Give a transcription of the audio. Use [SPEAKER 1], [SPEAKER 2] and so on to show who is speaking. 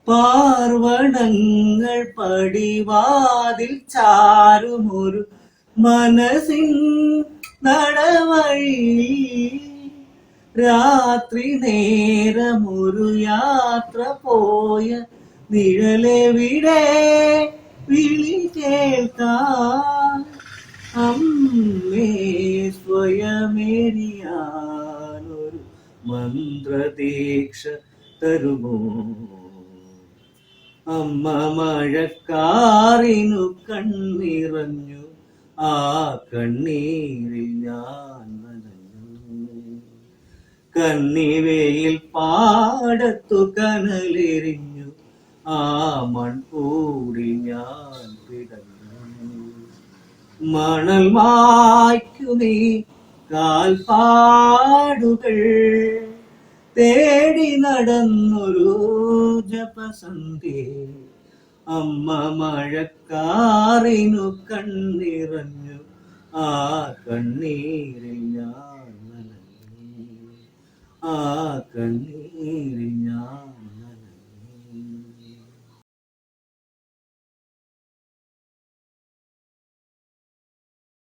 [SPEAKER 1] പാർവണങ്ങൾ പടിവാതിൽ ചാരുമൊരു മനസ്സിൻ നടവഴി രാത്രി നേരമൊരു യാത്ര പോയ നിഴലെവിടെ വിളി കേൾക്കാൻ അമ്മേ സ്വയമേരിയാനൊരു മന്ത്രദീക്ഷ തരുമോ അമ്മ മഴക്കാറിനു കണ്ണിറഞ്ഞു ആ കണ്ണീരിൽ ഞാൻ നനഞ്ഞു കന്നിവയിൽ പാടത്തു കനലെറിഞ്ഞു ആ മൺകൂടി ഞാൻ പിടഞ്ഞു മണൽ മായ്ക്കുമീ കാൽപ്പാടുകൾ തേടി നടന്നൊരു ജപസന്ധ്യേ അമ്മ മഴക്കാറിനു കണ്ണിറഞ്ഞു ആ കണ്ണീരിൽ ഞാൻ നനഞ്ഞു ആ കണ്ണീരിൽ ഞാൻ